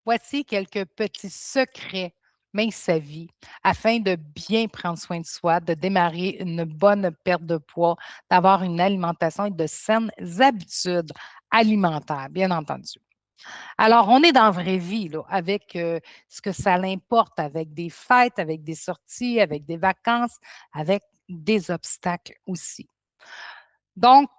Voici quelques petits secrets mince à vie afin de bien prendre soin de soi, de démarrer une bonne perte de poids, d'avoir une alimentation et de saines habitudes alimentaires, bien entendu. Alors, on est dans la vraie vie, là, avec ce que ça l'importe, avec des fêtes, avec des sorties, avec des vacances, avec des obstacles aussi. Donc,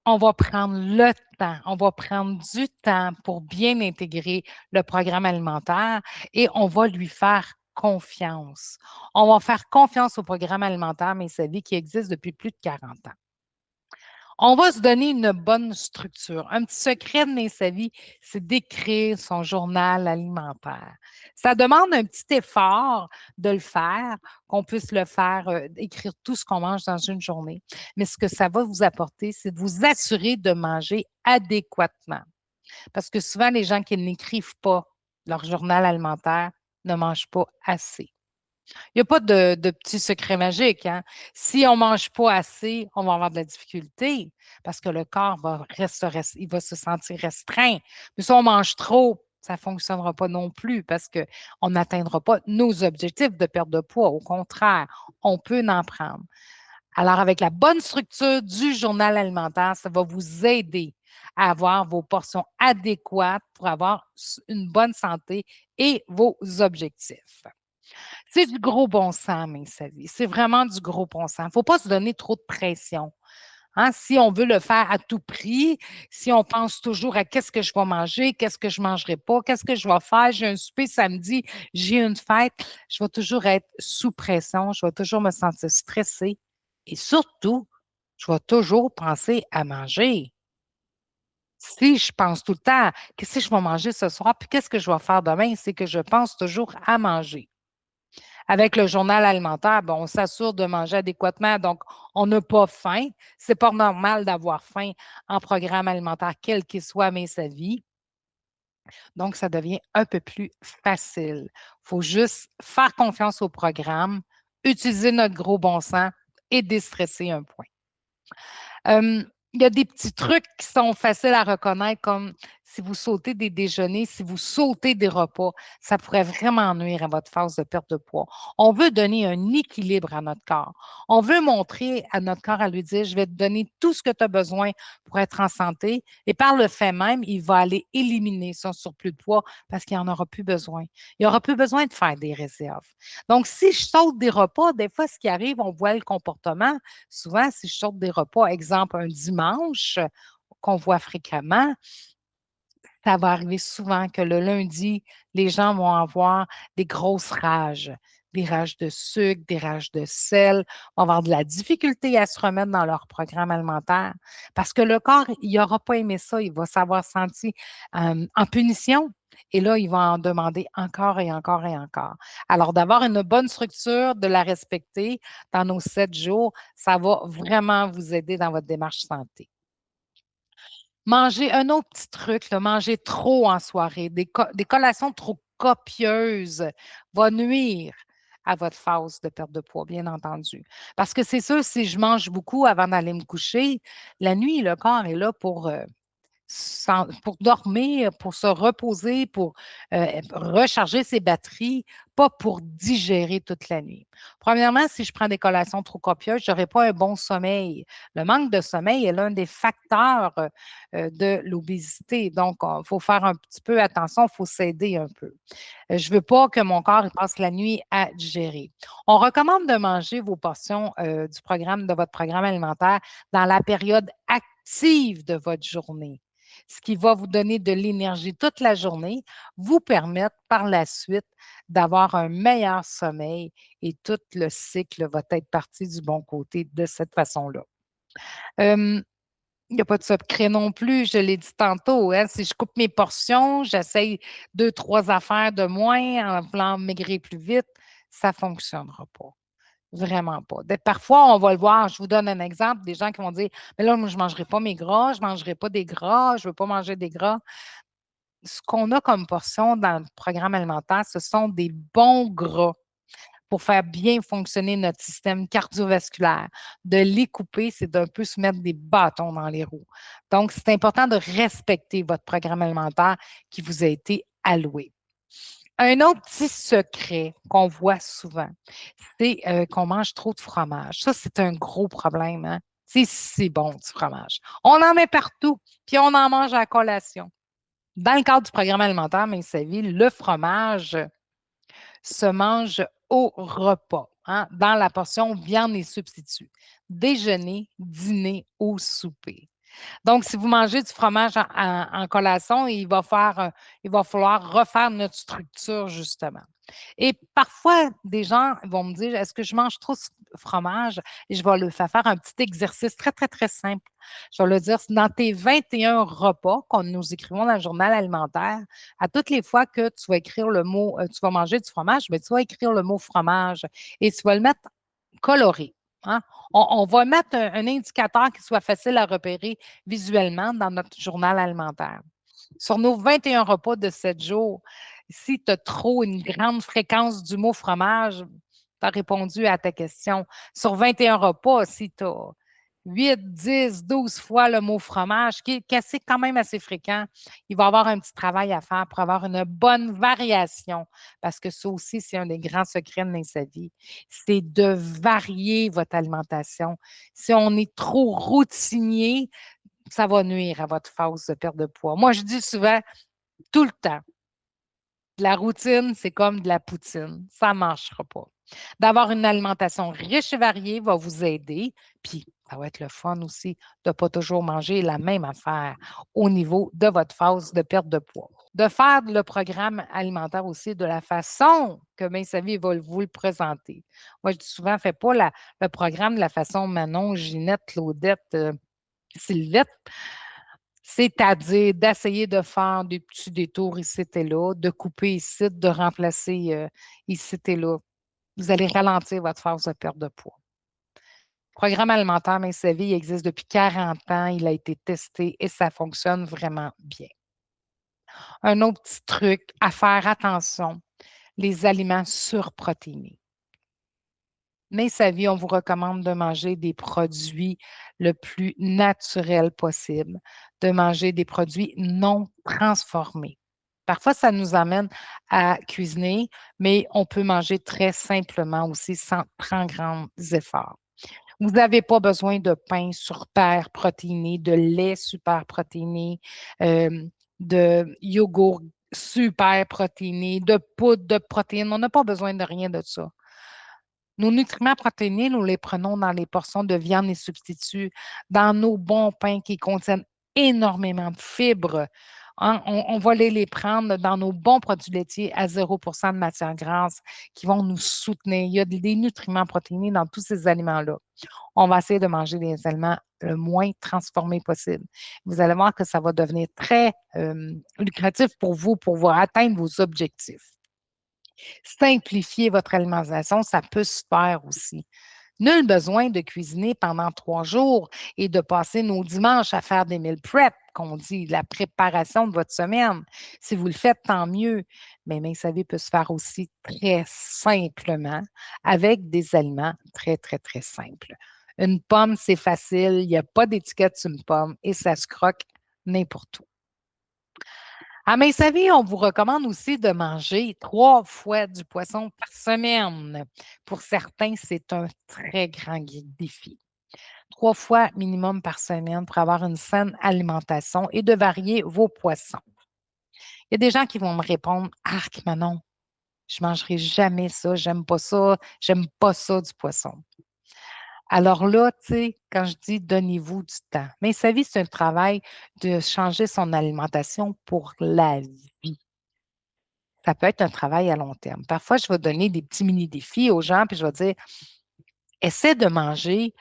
on va prendre le temps, on va prendre du temps pour bien intégrer le programme alimentaire et on va lui faire confiance. On va faire confiance au programme alimentaire, mais sa vie qui existe depuis plus de 40 ans. On va se donner une bonne structure. Un petit secret de sa vie, c'est d'écrire son journal alimentaire. Ça demande un petit effort de le faire, qu'on puisse le faire, écrire tout ce qu'on mange dans une journée. Mais ce que ça va vous apporter, c'est de vous assurer de manger adéquatement. Parce que souvent, les gens qui n'écrivent pas leur journal alimentaire ne mangent pas assez. Il n'y a pas de petit secret magique, hein. Si on ne mange pas assez, on va avoir de la difficulté parce que le corps il va se sentir restreint. Mais si on mange trop, ça ne fonctionnera pas non plus parce qu'on n'atteindra pas nos objectifs de perte de poids. Au contraire, on peut en prendre. Alors, avec la bonne structure du journal alimentaire, ça va vous aider à avoir vos portions adéquates pour avoir une bonne santé et vos objectifs. C'est du gros bon sens, mais sa vie. C'est vraiment du gros bon sens. Il ne faut pas se donner trop de pression. Hein? Si on veut le faire à tout prix, si on pense toujours à qu'est-ce que je vais manger, qu'est-ce que je ne mangerai pas, qu'est-ce que je vais faire, j'ai un souper samedi, j'ai une fête, je vais toujours être sous pression, je vais toujours me sentir stressée et surtout, je vais toujours penser à manger. Si je pense tout le temps, qu'est-ce que je vais manger ce soir, puis qu'est-ce que je vais faire demain, c'est que je pense toujours à manger. Avec le journal alimentaire, ben, on s'assure de manger adéquatement, donc on n'a pas faim. Ce n'est pas normal d'avoir faim en programme alimentaire, quel qu'il soit, mais sa vie. Donc, ça devient un peu plus facile. Il faut juste faire confiance au programme, utiliser notre gros bon sens et déstresser un point. Il y a des petits trucs qui sont faciles à reconnaître, comme si vous sautez des déjeuners, si vous sautez des repas, ça pourrait vraiment nuire à votre phase de perte de poids. On veut donner un équilibre à notre corps. On veut montrer à notre corps, à lui dire, je vais te donner tout ce que tu as besoin pour être en santé. Et par le fait même, il va aller éliminer son surplus de poids parce qu'il n'en aura plus besoin. Il n'aura plus besoin de faire des réserves. Donc, si je saute des repas, des fois, ce qui arrive, on voit le comportement. Souvent, si je saute des repas, exemple un dimanche, qu'on voit fréquemment, ça va arriver souvent que le lundi, les gens vont avoir des grosses rages, des rages de sucre, des rages de sel, vont avoir de la difficulté à se remettre dans leur programme alimentaire parce que le corps, il n'aura pas aimé ça, il va s'avoir senti en punition. Et là, il va en demander encore et encore et encore. Alors, d'avoir une bonne structure, de la respecter dans nos 7 jours, ça va vraiment vous aider dans votre démarche santé. Manger un autre petit truc, là, manger trop en soirée, des collations trop copieuses va nuire à votre phase de perte de poids, bien entendu. Parce que c'est sûr, si je mange beaucoup avant d'aller me coucher, la nuit, le corps est là pour dormir, pour se reposer, pour recharger ses batteries, pas pour digérer toute la nuit. Premièrement, si je prends des collations trop copieuses, je n'aurai pas un bon sommeil. Le manque de sommeil est l'un des facteurs de l'obésité. Donc, il faut faire un petit peu attention, il faut s'aider un peu. Je ne veux pas que mon corps il passe la nuit à digérer. On recommande de manger vos portions de votre programme alimentaire dans la période active de votre journée, ce qui va vous donner de l'énergie toute la journée, vous permettre par la suite d'avoir un meilleur sommeil et tout le cycle va être parti du bon côté de cette façon-là. Euh, il n'y a pas de secret non plus, je l'ai dit tantôt. Hein, si je coupe mes portions, j'essaye 2, 3 affaires de moins en voulant maigrir plus vite, ça ne fonctionnera pas. Vraiment pas. Parfois, on va le voir. Je vous donne un exemple. Des gens qui vont dire, mais là, moi, je ne mangerai pas mes gras, je ne mangerai pas des gras, je ne veux pas manger des gras. Ce qu'on a comme portion dans le programme alimentaire, ce sont des bons gras pour faire bien fonctionner notre système cardiovasculaire. De les couper, c'est d'un peu se mettre des bâtons dans les roues. Donc, c'est important de respecter votre programme alimentaire qui vous a été alloués. Un autre petit secret qu'on voit souvent, c'est qu'on mange trop de fromage. Ça, c'est un gros problème, hein? C'est si bon du fromage. On en met partout, puis on en mange à la collation. Dans le cadre du programme alimentaire Mince sa vie, le fromage se mange au repas, hein, dans la portion viande et substituts. Déjeuner, dîner ou souper. Donc, si vous mangez du fromage en collation, il va falloir refaire notre structure, justement. Et parfois, des gens vont me dire, est-ce que je mange trop de fromage? Et je vais leur faire un petit exercice très, très, très simple. Je vais leur dire, dans tes 21 repas que nous écrivons dans le journal alimentaire, à toutes les fois que tu vas écrire le mot, tu vas manger du fromage, bien, tu vas écrire le mot fromage et tu vas le mettre coloré. Hein? On va mettre un indicateur qui soit facile à repérer visuellement dans notre journal alimentaire. Sur nos 21 repas de 7 jours, si tu as trop une grande fréquence du mot fromage, tu as répondu à ta question. Sur 21 repas, si tu as 8, 10, 12 fois le mot fromage, qui est assez, quand même assez fréquent, il va y avoir un petit travail à faire pour avoir une bonne variation, parce que ça aussi, c'est un des grands secrets de sa vie, c'est de varier votre alimentation. Si on est trop routinier, ça va nuire à votre phase de perte de poids. Moi, je dis souvent, tout le temps, la routine, c'est comme de la poutine. Ça ne marchera pas. D'avoir une alimentation riche et variée va vous aider. Puis, ça va être le fun aussi de ne pas toujours manger la même affaire au niveau de votre phase de perte de poids. De faire le programme alimentaire aussi de la façon que Mince Vie va vous le présenter. Moi, je dis souvent, fais pas le programme de la façon Manon, Ginette, Claudette, Sylvette, c'est-à-dire d'essayer de faire des petits détours ici et là, de couper ici, de remplacer ici et là. Vous allez ralentir votre phase de perte de poids. Le programme alimentaire Mince Vie il existe depuis 40 ans. Il a été testé et ça fonctionne vraiment bien. Un autre petit truc à faire attention, les aliments surprotéinés. Mince Vie, on vous recommande de manger des produits le plus naturels possible, de manger des produits non transformés. Parfois, ça nous amène à cuisiner, mais on peut manger très simplement aussi sans très grands efforts. Vous n'avez pas besoin de pain super protéiné, de lait super protéiné, de yogourt super protéiné, de poudre de protéines. On n'a pas besoin de rien de ça. Nos nutriments protéinés, nous les prenons dans les portions de viande et substituts, dans nos bons pains qui contiennent énormément de fibres. Hein. On va les prendre dans nos bons produits laitiers à 0% de matière grasse qui vont nous soutenir. Il y a des nutriments protéinés dans tous ces aliments-là. On va essayer de manger des aliments le moins transformés possible. Vous allez voir que ça va devenir très lucratif pour vous atteindre vos objectifs. Simplifier votre alimentation, ça peut se faire aussi. Nul besoin de cuisiner pendant 3 jours et de passer nos dimanches à faire des meal prep, qu'on dit, la préparation de votre semaine. Si vous le faites, tant mieux. Mais Mince Vie peut se faire aussi très simplement avec des aliments très, très, très simples. Une pomme, c'est facile, il n'y a pas d'étiquette sur une pomme et ça se croque n'importe où. À Mince Vie, on vous recommande aussi de manger 3 fois du poisson par semaine. Pour certains, c'est un très grand défi. 3 fois minimum par semaine pour avoir une saine alimentation et de varier vos poissons. Il y a des gens qui vont me répondre: Arc, Manon, je ne mangerai jamais ça, j'aime pas ça du poisson. Alors là, tu sais, quand je dis donnez-vous du temps, mais sa vie, c'est un travail de changer son alimentation pour la vie. Ça peut être un travail à long terme. Parfois, je vais donner des petits mini-défis aux gens, puis je vais dire, essaie de manger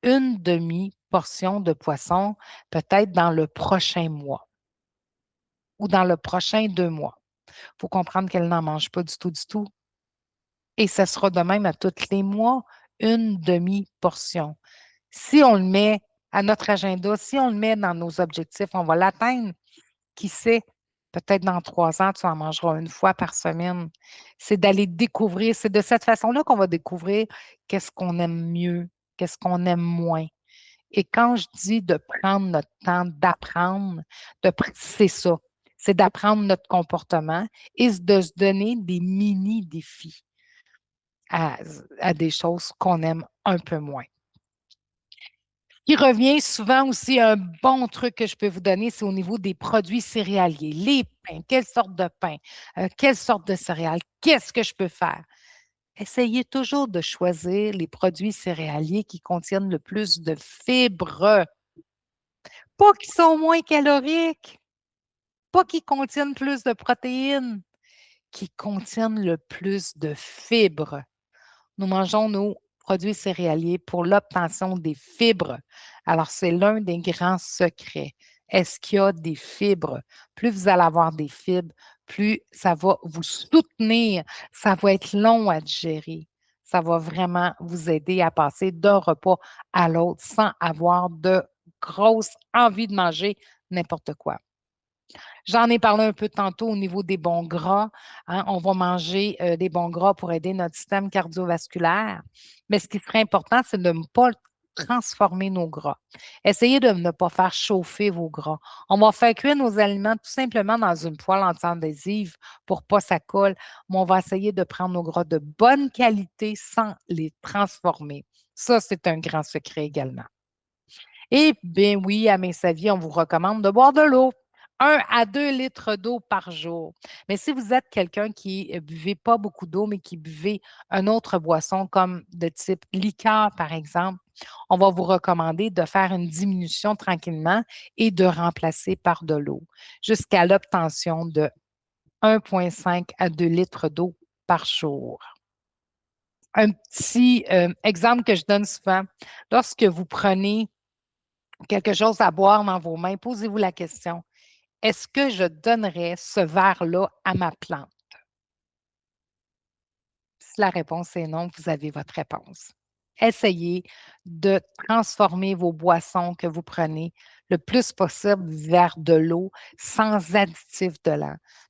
une demi-portion de poisson peut-être dans le prochain mois ou dans le prochain 2 mois. Il faut comprendre qu'elle n'en mange pas du tout, du tout. Et ça sera de même à tous les mois, une demi-portion. Si on le met à notre agenda, si on le met dans nos objectifs, on va l'atteindre. Qui sait, peut-être dans 3 ans, tu en mangeras une fois par semaine. C'est d'aller découvrir, c'est de cette façon-là qu'on va découvrir qu'est-ce qu'on aime mieux, qu'est-ce qu'on aime moins. Et quand je dis de prendre notre temps d'apprendre, c'est ça. c'est d'apprendre notre comportement et de se donner des mini-défis à, à des choses qu'on aime un peu moins. Qui revient souvent aussi, un bon truc que je peux vous donner, c'est au niveau des produits céréaliers. Les pains, quelle sorte de pain, quelle sorte de céréales, qu'est-ce que je peux faire? Essayez toujours de choisir les produits céréaliers qui contiennent le plus de fibres, pas qui sont moins caloriques, pas qui contiennent plus de protéines, qui contiennent le plus de fibres. Nous mangeons nos produits céréaliers pour l'obtention des fibres. Alors, c'est l'un des grands secrets. Est-ce qu'il y a des fibres? Plus vous allez avoir des fibres, plus ça va vous soutenir. Ça va être long à digérer. Ça va vraiment vous aider à passer d'un repas à l'autre sans avoir de grosse envie de manger n'importe quoi. J'en ai parlé un peu tantôt au niveau des bons gras, hein. On va manger des bons gras pour aider notre système cardiovasculaire. Mais ce qui serait important, c'est de ne pas transformer nos gras. Essayez de ne pas faire chauffer vos gras. On va faire cuire nos aliments tout simplement dans une poêle anti-adhésive pour pas que ça colle, mais on va essayer de prendre nos gras de bonne qualité sans les transformer. Ça, c'est un grand secret également. Et bien oui, à Saviez, on vous recommande de boire de l'eau. 1 à 2 litres d'eau par jour. Mais si vous êtes quelqu'un qui ne buvez pas beaucoup d'eau, mais qui buvez une autre boisson comme de type liqueur, par exemple, on va vous recommander de faire une diminution tranquillement et de remplacer par de l'eau jusqu'à l'obtention de 1,5 à 2 litres d'eau par jour. Un petit exemple que je donne souvent, lorsque vous prenez quelque chose à boire dans vos mains, posez-vous la question, est-ce que je donnerais ce verre-là à ma plante? Si la réponse est non, vous avez votre réponse. Essayez de transformer vos boissons que vous prenez le plus possible vers de l'eau sans additifs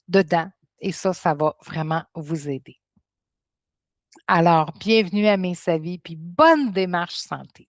dedans. Et ça va vraiment vous aider. Alors, bienvenue à Mes Savies, puis bonne démarche santé.